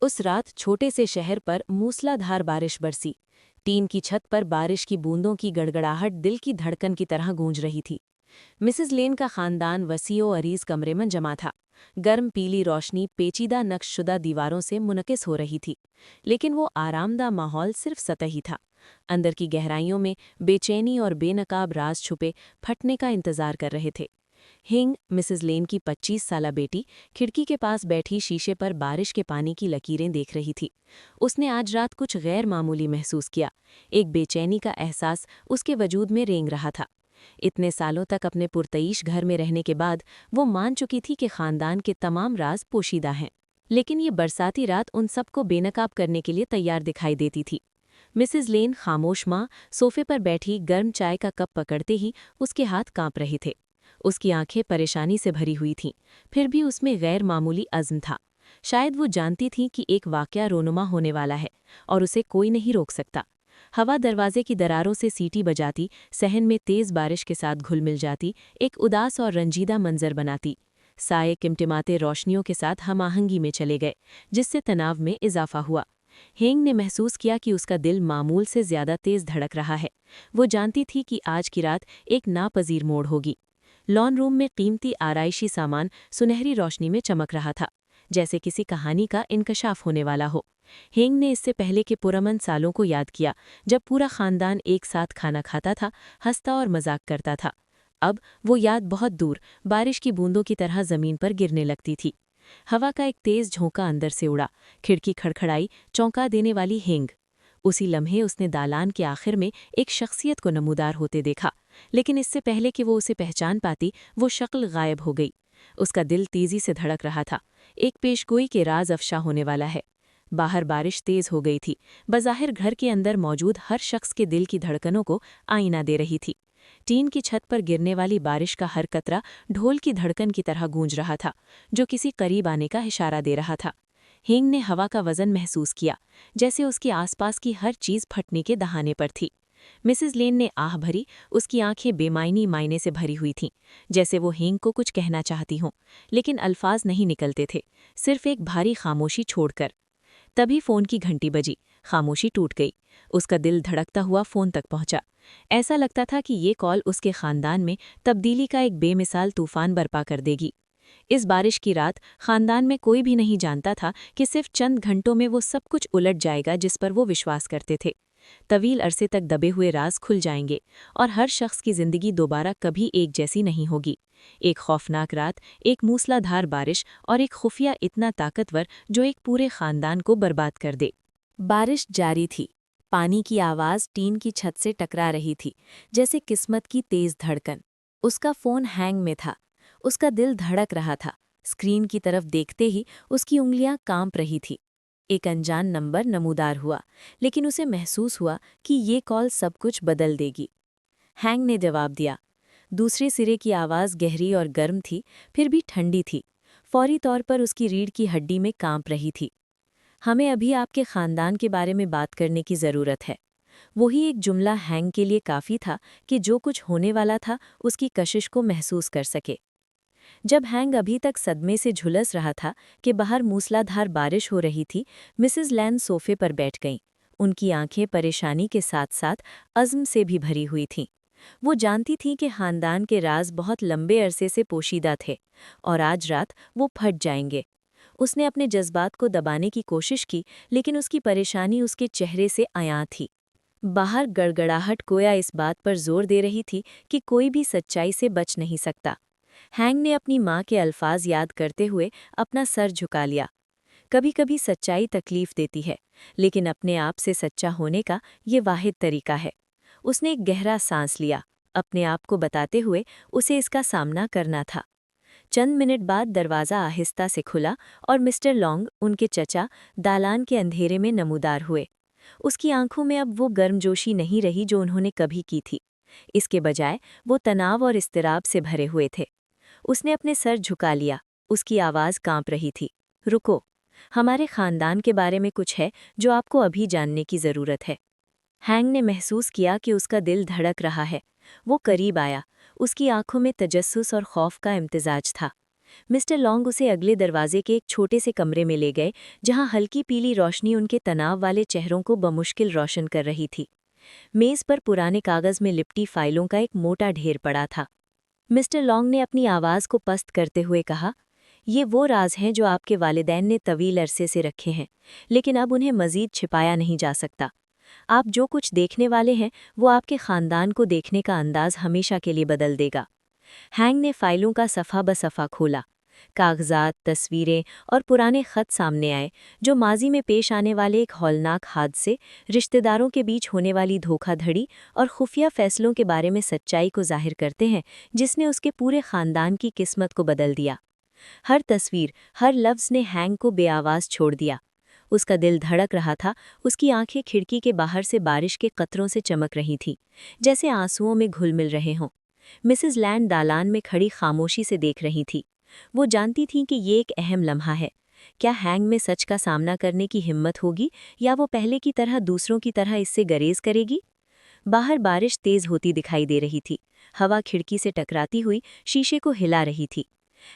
उस रात छोटे से शहर पर मूसलाधार बारिश बरसी। टीन की छत पर बारिश की बूंदों की गड़गड़ाहट दिल की धड़कन की तरह गूंज रही थी। मिसेस लेन का खानदान वसीओ अरीज कमरे में जमा था। गर्म पीली रोशनी पेचीदा नक्शशुदा दीवारों से मुनकिस हो रही थी, लेकिन वो आरामदा माहौल सिर्फ सतही था। अंदर की गहराइयों में बेचैनी और बेनकाब राज छुपे फटने का इंतजार कर रहे थे। हिंग, मिसेस लेन की 25 साला बेटी, खिड़की के पास बैठी शीशे पर बारिश के पानी की लकीरें देख रही थी। उसने आज रात कुछ गैर मामूली महसूस किया। एक बेचैनी का एहसास उसके वजूद में रेंग रहा था। इतने सालों तक अपने पुरतईश घर में रहने के बाद वो मान चुकी थी कि खानदान के तमाम राज पोशीदा हैं, लेकिन ये बरसाती रात उन सबको बेनकाब करने के लिए तैयार दिखाई देती थी। मिसेस लेन खामोश माँ सोफे पर बैठी गर्म चाय का कप पकड़ते ही उसके हाथ कांप रहे थे। उसकी आंखें परेशानी से भरी हुई थीं, फिर भी उसमें गैर मामूली अज़्म था। शायद वो जानती थी कि एक वाक़या रोनुमा होने वाला है और उसे कोई नहीं रोक सकता। हवा दरवाजे की दरारों से सीटी बजाती, सहन में तेज़ बारिश के साथ घुल मिल जाती, एक उदास और रंजीदा मंजर बनाती। साये टिमटिमाते रोशनियों के साथ हमाहंगी में चले गए, जिससे तनाव में इजाफा हुआ। हेंग ने महसूस किया कि उसका दिल मामूल से ज़्यादा तेज़ धड़क रहा है। वो जानती थी कि आज की रात एक नापज़ीर मोड़ होगी। लॉन रूम में कीमती आराइशी सामान सुनहरी रोशनी में चमक रहा था, जैसे किसी कहानी का इंकशाफ होने वाला हो। हेंग ने इससे पहले के पुरअमन सालों को याद किया, जब पूरा खानदान एक साथ खाना खाता था, हंसता और मजाक करता था। अब वो याद बहुत दूर, बारिश की बूंदों की तरह जमीन पर गिरने लगती थी। हवा का एक तेज झोंका अंदर से उड़ा, खिड़की खड़खड़ाई, चौंका देने वाली हेंग। उसी लम्हे उसने दालान के आखिर में एक शख्सियत को नमूदार होते देखा, लेकिन इससे पहले कि वो उसे पहचान पाती, वो शक्ल गायब हो गई। उसका दिल तेजी से धड़क रहा था। एक पेशगोई के राज अफशा होने वाला है। बाहर बारिश तेज हो गई थी, बज़ाहिर घर के अंदर मौजूद हर शख्स के दिल की धड़कनों को आईना दे रही थी। टीन की छत पर गिरने वाली बारिश का हर कतरा ढोल की धड़कन की तरह गूंज रहा था, जो किसी करीब आने का इशारा दे रहा था। हिंग ने हवा का वजन महसूस किया, जैसे उसके आसपास की हर चीज फटने के दहाने पर थी। मिसेस लेन ने आह भरी, उसकी आंखें बेमायनी मायने से भरी हुई थीं, जैसे वो हिंग को कुछ कहना चाहती हों, लेकिन अल्फाज नहीं निकलते थे, सिर्फ एक भारी खामोशी छोड़कर। तभी फोन की घंटी बजी, खामोशी टूट गई। उसका दिल धड़कता हुआ फोन तक पहुंचा। ऐसा लगता था कि ये कॉल उसके खानदान में तब्दीली का एक बेमिसाल तूफान बर्पा कर देगी। इस बारिश की रात खानदान में कोई भी नहीं जानता था कि सिर्फ चंद घंटों में वो सब कुछ उलट जाएगा जिस पर वो विश्वास करते थे। तवील अरसे तक दबे हुए राज खुल जाएंगे और हर शख्स की जिंदगी दोबारा कभी एक जैसी नहीं होगी। एक खौफनाक रात, एक मूसलाधार बारिश और एक खुफिया इतना ताकतवर जो एक पूरे खानदान को बर्बाद कर दे। बारिश जारी थी। पानी की आवाज़ टीन की छत से टकरा रही थी, जैसे किस्मत की तेज धड़कन। उसका फ़ोन हैंग में था। उसका दिल धड़क रहा था। स्क्रीन की तरफ देखते ही उसकी उंगलियां कांप रही थी। एक अनजान नंबर नमूदार हुआ, लेकिन उसे महसूस हुआ कि ये कॉल सब कुछ बदल देगी। हैंग ने जवाब दिया। दूसरे सिरे की आवाज़ गहरी और गर्म थी, फिर भी ठंडी थी। फौरी तौर पर उसकी रीढ़ की हड्डी में कांप रही थी। हमें अभी आपके खानदान के बारे में बात करने की ज़रूरत है। वही एक जुमला हैंग के लिए काफ़ी था कि जो कुछ होने वाला था उसकी कशिश को महसूस कर सके। जब हैंग अभी तक सदमे से झुलस रहा था कि बाहर मूसलाधार बारिश हो रही थी, मिसेस लैन सोफे पर बैठ गईं। उनकी आंखें परेशानी के साथ साथ अज़्म से भी भरी हुई थीं। वो जानती थीं कि खानदान के राज बहुत लंबे अरसे से पोशीदा थे और आज रात वो फट जाएंगे। उसने अपने जज्बात को दबाने की कोशिश की, लेकिन उसकी परेशानी उसके चेहरे से आया थी। बाहर गड़गड़ाहट गोया इस बात पर जोर दे रही थी कि कोई भी सच्चाई से बच नहीं सकता। हैंग ने अपनी माँ के अल्फाज याद करते हुए अपना सर झुका लिया। कभी कभी सच्चाई तकलीफ देती है, लेकिन अपने आप से सच्चा होने का ये वाहिद तरीका है। उसने एक गहरा सांस लिया, अपने आप को बताते हुए उसे इसका सामना करना था। चंद मिनट बाद दरवाज़ा आहिस्ता से खुला और मिस्टर लॉन्ग, उनके चचा, दालान के अंधेरे में नमूदार हुए। उसकी आंखों में अब वो गर्मजोशी नहीं रही जो उन्होंने कभी की थी। इसके बजाय वो तनाव और इस्तिराब से भरे हुए थे। उसने अपने सर झुका लिया। उसकी आवाज़ कांप रही थी। रुको, हमारे खानदान के बारे में कुछ है जो आपको अभी जानने की ज़रूरत है। हैंग ने महसूस किया कि उसका दिल धड़क रहा है। वो करीब आया। उसकी आंखों में तजस्सुस और खौफ का इम्तिजाज था। मिस्टर लॉन्ग उसे अगले दरवाजे के एक छोटे से कमरे में ले गए, जहां हल्की पीली रोशनी उनके तनाव वाले चेहरों को बमुश्किल रोशन कर रही थी। मेज पर पुराने कागज में लिपटी फाइलों का एक मोटा ढेर पड़ा था। मिस्टर लॉन्ग ने अपनी आवाज़ को पस्त करते हुए कहा, ये वो राज हैं जो आपके वालिदैन ने तवील अरसे से रखे हैं, लेकिन अब उन्हें मज़ीद छिपाया नहीं जा सकता। आप जो कुछ देखने वाले हैं वो आपके ख़ानदान को देखने का अंदाज़ हमेशा के लिए बदल देगा। हैंग ने फाइलों का सफ़ा ब सफ़ा खोला। कागजात, तस्वीरें और पुराने ख़त सामने आए, जो माजी में पेश आने वाले एक हौलनाक हादसे, रिश्तेदारों के बीच होने वाली धोखाधड़ी और खुफिया फैसलों के बारे में सच्चाई को जाहिर करते हैं, जिसने उसके पूरे ख़ानदान की किस्मत को बदल दिया। हर तस्वीर, हर लफ्ज़ ने हैंग को बेआवाज़ छोड़ दिया। उसका दिल धड़क रहा था, उसकी आंखें खिड़की के बाहर से बारिश के कतरों से चमक रही थीं, जैसे आंसुओं में घुल मिल रहे हों। मिसेस लैंड दालान में खड़ी खामोशी से देख रही थी। वो जानती थीं कि ये एक अहम लम्हा है। क्या हैंग में सच का सामना करने की हिम्मत होगी, या वो पहले की तरह दूसरों की तरह इससे गरेज करेगी? बाहर बारिश तेज होती दिखाई दे रही थी। हवा खिड़की से टकराती हुई शीशे को हिला रही थी।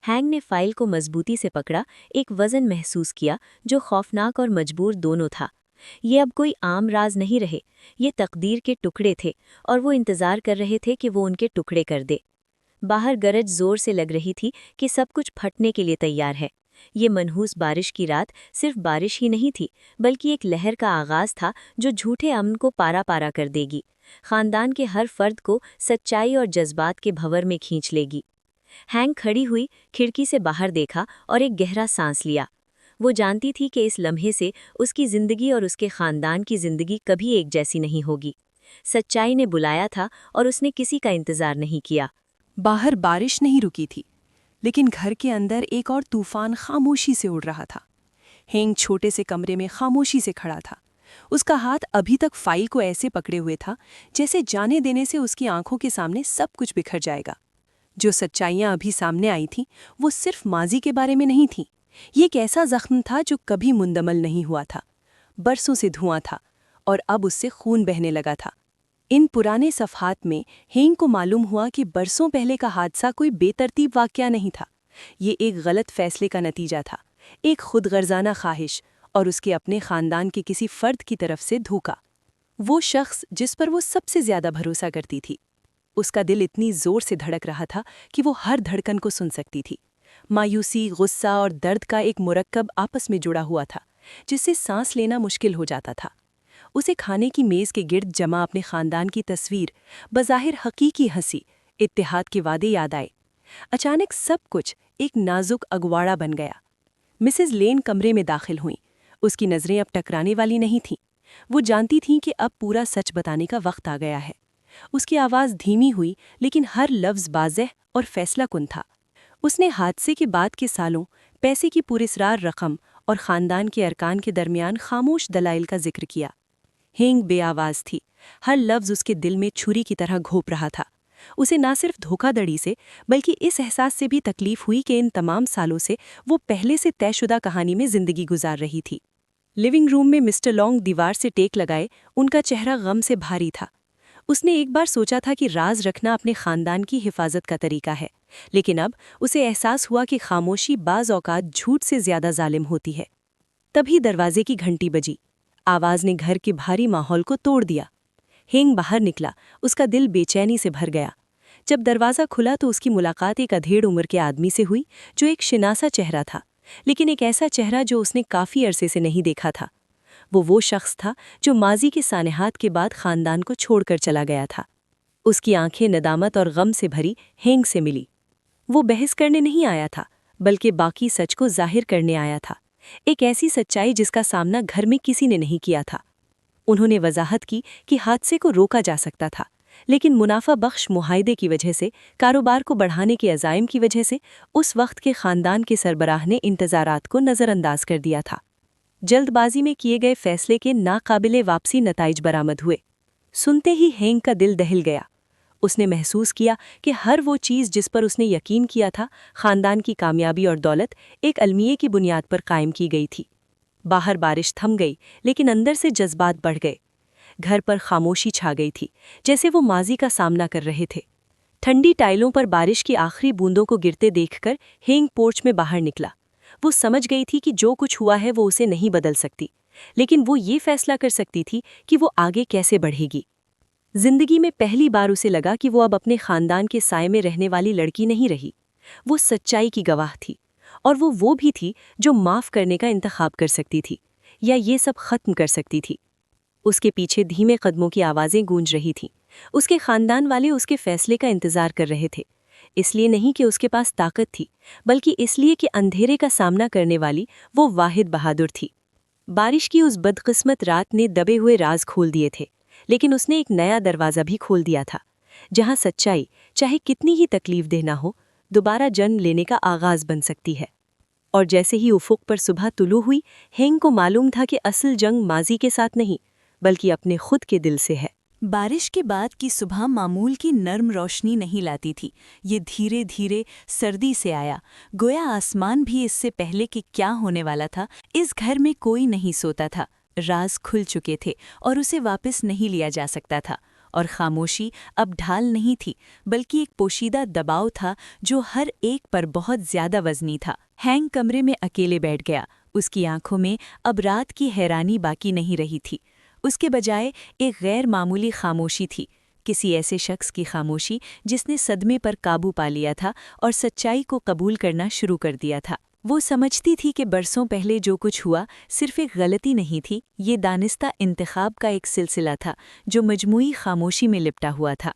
हैंग ने फाइल को मजबूती से पकड़ा, एक वजन महसूस किया जो खौफनाक और मजबूर दोनों था। ये अब कोई आम राज नहीं रहे, ये तकदीर के टुकड़े थे, और वो इंतजार कर रहे थे कि वो उनके टुकड़े कर दे। बाहर गरज जोर से लग रही थी कि सब कुछ फटने के लिए तैयार है। ये मनहूस बारिश की रात सिर्फ बारिश ही नहीं थी, बल्कि एक लहर का आगाज था जो झूठे अमन को पारा पारा कर देगी, खानदान के हर फर्द को सच्चाई और जज्बात के भंवर में खींच लेगी। हैंग खड़ी हुई, खिड़की से बाहर देखा और एक गहरा सांस लिया। वो जानती थी कि इस लम्हे से उसकी जिंदगी और उसके खानदान की जिंदगी कभी एक जैसी नहीं होगी। सच्चाई ने बुलाया था और उसने किसी का इंतजार नहीं किया। बाहर बारिश नहीं रुकी थी, लेकिन घर के अंदर एक और तूफान खामोशी से उड़ रहा था। हेंग छोटे से कमरे में खामोशी से खड़ा था। उसका हाथ अभी तक फाइल को ऐसे पकड़े हुए था जैसे जाने देने से उसकी आंखों के सामने सब कुछ बिखर जाएगा। जो सच्चाइयां अभी सामने आई थीं, वो सिर्फ माजी के बारे में नहीं थीं। ये एक ऐसा जख्म था जो कभी मुंदमल नहीं हुआ था, बरसों से धुआं था, और अब उससे खून बहने लगा था। इन पुराने सफ़हात में हेंग को मालूम हुआ कि बरसों पहले का हादसा कोई बेतरतीब वाक़या नहीं था। ये एक गलत फैसले का नतीजा था, एक खुदगर्जाना ख्वाहिश और उसके अपने ख़ानदान के किसी फ़र्द की तरफ से धोखा। वो शख्स जिस पर वो सबसे ज़्यादा भरोसा करती थी। उसका दिल इतनी ज़ोर से धड़क रहा था कि वो हर धड़कन को सुन सकती थी। मायूसी, गुस्सा और दर्द का एक मुरक्कब आपस में जुड़ा हुआ था, जिससे सांस लेना मुश्किल हो जाता था। उसे खाने की मेज़ के गिर्द जमा अपने ख़ानदान की तस्वीर, बज़ाहिर हकीकी हंसी, इत्तेहाद के वादे याद आए। अचानक सब कुछ एक नाजुक अगवाड़ा बन गया। मिसेस लेन कमरे में दाखिल हुईं। उसकी नज़रें अब टकराने वाली नहीं थीं। वो जानती थीं कि अब पूरा सच बताने का वक्त आ गया है। उसकी आवाज़ धीमी हुई, लेकिन हर लफ्ज़ वाज़ेह और फैसलाकुन था। उसने हादसे के बाद के सालों, पैसे की पुरस्रार रकम और ख़ानदान के अरकान के दरमियान खामोश दलाइल का जिक्र किया। हेंग बेआवाज़ थी, हर लफ्ज़ उसके दिल में छुरी की तरह घोंप रहा था। उसे ना सिर्फ धोखाधड़ी से, बल्कि इस एहसास से भी तकलीफ हुई कि इन तमाम सालों से वो पहले से तयशुदा कहानी में ज़िंदगी गुजार रही थी। लिविंग रूम में मिस्टर लॉन्ग दीवार से टेक लगाए, उनका चेहरा गम से भारी था। उसने एक बार सोचा था कि राज रखना अपने ख़ानदान की हिफाजत का तरीका है, लेकिन अब उसे एहसास हुआ कि खामोशी बाज़ औक़ात झूठ से ज़्यादा जालिम होती है। तभी दरवाजे की घंटी बजी। आवाज़ ने घर के भारी माहौल को तोड़ दिया। हेंग बाहर निकला, उसका दिल बेचैनी से भर गया। जब दरवाज़ा खुला तो उसकी मुलाकात एक अधेड़ उम्र के आदमी से हुई, जो एक शिनासा चेहरा था, लेकिन एक ऐसा चेहरा जो उसने काफ़ी अरसे से नहीं देखा था। वो शख्स था जो माजी के सानेहात के बाद ख़ानदान को छोड़कर चला गया था। उसकी आंखें नदामत और गम से भरी हेंग से मिली। वो बहस करने नहीं आया था, बल्कि बाकी सच को जाहिर करने आया था, एक ऐसी सच्चाई जिसका सामना घर में किसी ने नहीं किया था। उन्होंने वजाहत की कि हादसे को रोका जा सकता था, लेकिन मुनाफा बख्श मुआहदे की वजह से, कारोबार को बढ़ाने के अज़ाइम की वजह से उस वक्त के ख़ानदान के सरबराह ने इंतज़ारात को नज़रअंदाज कर दिया था। जल्दबाजी में किए गए फैसले के नाकाबिले वापसी नताइज बरामद हुए। सुनते ही हेंग का दिल दहल गया। उसने महसूस किया कि हर वो चीज़ जिस पर उसने यकीन किया था, ख़ानदान की कामयाबी और दौलत, एक अलमिये की बुनियाद पर कायम की गई थी। बाहर बारिश थम गई, लेकिन अंदर से जज्बात बढ़ गए। घर पर खामोशी छा गई थी, जैसे वो माजी का सामना कर रहे थे। ٹھنڈی ٹائلوں پر بارش کی آخری بوندوں کو گرتے دیکھ کر ہینگ پورچ میں باہر نکلا۔ وہ سمجھ گئی تھی کہ جو کچھ ہوا ہے وہ اسے نہیں بدل سکتی، لیکن وہ یہ فیصلہ کر سکتی تھی کہ وہ آگے کیسے بڑھے گی۔ زندگی میں پہلی بار اسے لگا کہ وہ اب اپنے خاندان کے سائے میں رہنے والی لڑکی نہیں رہی، وہ سچائی کی گواہ تھی، اور وہ بھی تھی جو معاف کرنے کا انتخاب کر سکتی تھی یا یہ سب ختم کر سکتی تھی۔ اس کے پیچھے دھیمے قدموں کی آوازیں گونج رہی تھیں۔ اس کے خاندان والے اس کے فیصلے کا انتظار کر رہے تھے، اس لیے نہیں کہ اس کے پاس طاقت تھی، بلکہ اس لیے کہ اندھیرے کا سامنا کرنے والی وہ واحد بہادر تھی۔ بارش کی اس بدقسمت رات نے دبے ہوئے راز کھول دیے تھے، لیکن اس نے ایک نیا دروازہ بھی کھول دیا تھا، جہاں سچائی، چاہے کتنی ہی تکلیف دہ نہ ہو، دوبارہ جنم لینے کا آغاز بن سکتی ہے۔ اور جیسے ہی افق پر صبح طلوع ہوئی، ہینگ کو معلوم تھا کہ اصل جنگ ماضی کے ساتھ نہیں، بلکہ اپنے خود کے دل سے ہے۔ بارش کے بعد کی صبح معمول کی نرم روشنی نہیں لاتی تھی، یہ دھیرے دھیرے سردی سے آیا، گویا آسمان بھی اس سے پہلے کہ کیا ہونے والا تھا۔ اس گھر میں کوئی نہیں سوتا تھا، راز کھل چکے تھے اور اسے واپس نہیں لیا جا سکتا تھا، اور خاموشی اب ڈھال نہیں تھی، بلکہ ایک پوشیدہ دباؤ تھا جو ہر ایک پر بہت زیادہ وزنی تھا۔ ہینگ کمرے میں اکیلے بیٹھ گیا، اس کی آنکھوں میں اب رات کی حیرانی باقی نہیں رہی تھی، اس کے بجائے ایک غیر معمولی خاموشی تھی، کسی ایسے شخص کی خاموشی جس نے صدمے پر قابو پا لیا تھا اور سچائی کو قبول کرنا شروع کر دیا تھا۔ وہ سمجھتی تھی کہ برسوں پہلے جو کچھ ہوا صرف ایک غلطی نہیں تھی، یہ دانستہ انتخاب کا ایک سلسلہ تھا جو مجموعی خاموشی میں لپٹا ہوا تھا،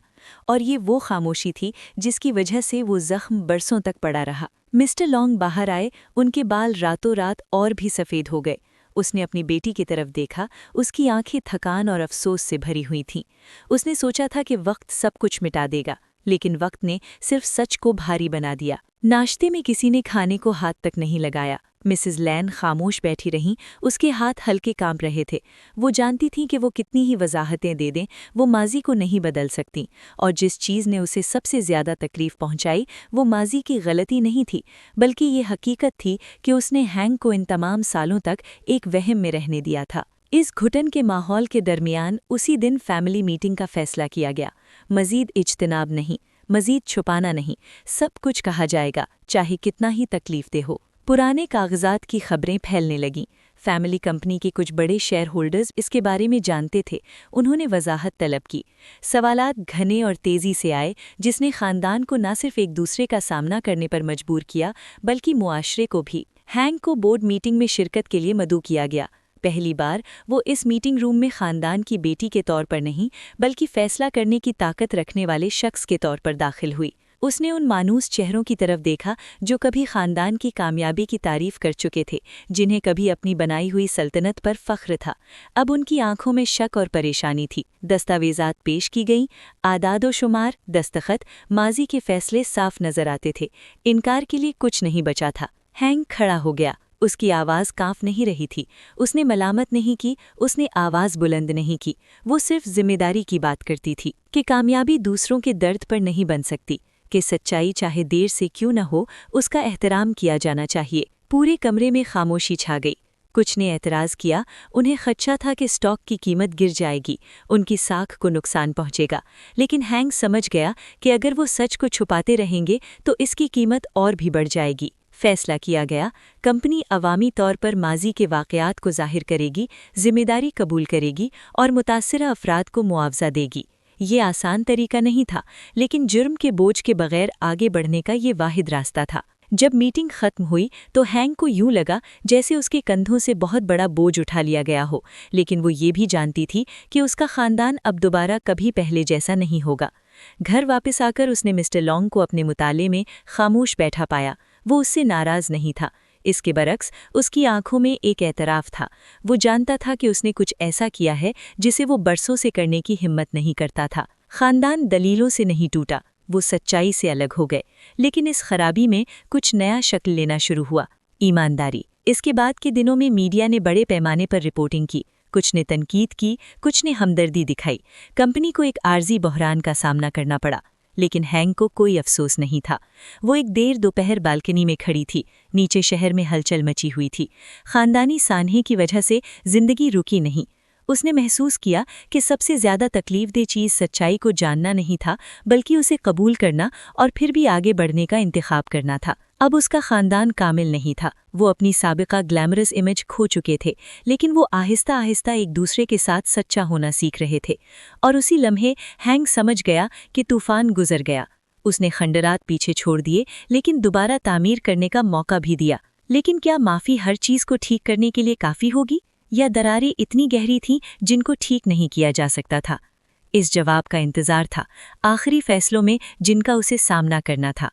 اور یہ وہ خاموشی تھی جس کی وجہ سے وہ زخم برسوں تک پڑا رہا۔ مسٹر لانگ باہر آئے، ان کے بال راتوں رات اور بھی سفید ہو گئے۔ اس نے اپنی بیٹی کی طرف دیکھا، اس کی آنکھیں تھکان اور افسوس سے بھری ہوئی تھیں۔ اس نے سوچا تھا کہ وقت سب کچھ مٹا دے گا، لیکن وقت نے صرف سچ کو بھاری بنا دیا۔ ناشتے میں کسی نے کھانے کو ہاتھ تک نہیں لگایا۔ مسز لین خاموش بیٹھی رہیں، اس کے ہاتھ ہلکے کانپ رہے تھے۔ وہ جانتی تھیں کہ وہ کتنی ہی وضاحتیں دے دیں، وہ ماضی کو نہیں بدل سکتی، اور جس چیز نے اسے سب سے زیادہ تکلیف پہنچائی وہ ماضی کی غلطی نہیں تھی، بلکہ یہ حقیقت تھی کہ اس نے ہینگ کو ان تمام سالوں تک ایک وہم میں رہنے دیا تھا۔ اس گھٹن کے ماحول کے درمیان اسی دن فیملی میٹنگ کا فیصلہ کیا گیا۔ مزید اجتناب نہیں، مزید چھپانا نہیں، سب کچھ کہا جائے گا، چاہے کتنا ہی تکلیف دہ ہو۔ پرانے کاغذات کی خبریں پھیلنے لگیں۔ فیملی کمپنی کے کچھ بڑے شیئر ہولڈرز اس کے بارے میں جانتے تھے، انہوں نے وضاحت طلب کی۔ سوالات گھنے اور تیزی سے آئے، جس نے خاندان کو نہ صرف ایک دوسرے کا سامنا کرنے پر مجبور کیا، بلکہ معاشرے کو بھی۔ ہینگ کو بورڈ میٹنگ میں شرکت کے لیے مدعو کیا گیا۔ پہلی بار وہ اس میٹنگ روم میں خاندان کی بیٹی کے طور پر نہیں، بلکہ فیصلہ کرنے کی طاقت رکھنے والے شخص کے طور پر داخل ہوئی۔ اس نے ان مانوس چہروں کی طرف دیکھا جو کبھی خاندان کی کامیابی کی تعریف کر چکے تھے، جنہیں کبھی اپنی بنائی ہوئی سلطنت پر فخر تھا۔ اب ان کی آنکھوں میں شک اور پریشانی تھی۔ دستاویزات پیش کی گئیں، اعداد و شمار، دستخط، ماضی کے فیصلے صاف نظر آتے تھے۔ انکار کے لیے کچھ نہیں بچا تھا۔ ہینگ کھڑا ہو گیا، اس کی آواز کانپ نہیں رہی تھی، اس نے ملامت نہیں کی، اس نے آواز بلند نہیں کی، وہ صرف ذمہ داری کی بات کرتی تھی کہ کامیابی دوسروں کے درد پر نہیں بن سکتی، کہ سچائی چاہے دیر سے کیوں نہ ہو اس کا احترام کیا جانا چاہیے۔ پورے کمرے میں خاموشی چھا گئی۔ کچھ نے اعتراض کیا، انہیں خدشہ تھا کہ اسٹاک کی قیمت گر جائے گی، ان کی ساکھ کو نقصان پہنچے گا، لیکن ہینگ سمجھ گیا کہ اگر وہ سچ کو چھپاتے رہیں گے تو اس کی قیمت اور بھی بڑھ جائے گی۔ فیصلہ کیا گیا، کمپنی عوامی طور پر ماضی کے واقعات کو ظاہر کرے گی، ذمہ داری قبول کرے گی اور متاثرہ افراد کو معاوضہ دے گی۔ یہ آسان طریقہ نہیں تھا، لیکن جرم کے بوجھ کے بغیر آگے بڑھنے کا یہ واحد راستہ تھا۔ جب میٹنگ ختم ہوئی تو ہینگ کو یوں لگا جیسے اس کے کندھوں سے بہت بڑا بوجھ اٹھا لیا گیا ہو، لیکن وہ یہ بھی جانتی تھی کہ اس کا خاندان اب دوبارہ کبھی پہلے جیسا نہیں ہوگا۔ گھر واپس آ کر اس نے مسٹر لانگ کو اپنے مطالعے میں خاموش بیٹھا پایا۔ وہ اس سے ناراض نہیں تھا، اس کے برعکس اس کی آنکھوں میں ایک اعتراف تھا۔ وہ جانتا تھا کہ اس نے کچھ ایسا کیا ہے جسے وہ برسوں سے کرنے کی ہمت نہیں کرتا تھا۔ خاندان دلیلوں سے نہیں ٹوٹا، وہ سچائی سے الگ ہو گئے، لیکن اس خرابی میں کچھ نیا شکل لینا شروع ہوا، ایمانداری۔ اس کے بعد کے دنوں میں میڈیا نے بڑے پیمانے پر رپورٹنگ کی، کچھ نے تنقید کی، کچھ نے ہمدردی دکھائی۔ کمپنی کو ایک عارضی بحران کا سامنا کرنا پڑا، لیکن ہینگ کو کوئی افسوس نہیں تھا۔ وہ ایک دیر دوپہر بالکنی میں کھڑی تھی، نیچے شہر میں ہلچل مچی ہوئی تھی۔ خاندانی سانحے کی وجہ سے زندگی رکی نہیں، اس نے محسوس کیا کہ سب سے زیادہ تکلیف دہ چیز سچائی کو جاننا نہیں تھا بلکہ اسے قبول کرنا اور پھر بھی آگے بڑھنے کا انتخاب کرنا تھا۔ اب اس کا خاندان کامل نہیں تھا، وہ اپنی سابقہ گلیمرس امیج کھو چکے تھے، لیکن وہ آہستہ آہستہ ایک دوسرے کے ساتھ سچا ہونا سیکھ رہے تھے۔ اور اسی لمحے ہینک سمجھ گیا کہ طوفان گزر گیا۔ اس نے خنڈرات پیچھے چھوڑ دیے لیکن دوبارہ تعمیر کرنے کا موقع بھی دیا۔ لیکن کیا معافی ہر چیز کو ٹھیک کرنے کے لیے کافی ہوگی، یا دراریں اتنی گہری تھیں جن کو ٹھیک نہیں کیا جا سکتا تھا؟ اس جواب کا انتظار تھا، آخری فیصلوں میں جن کا اسے سامنا کرنا تھا۔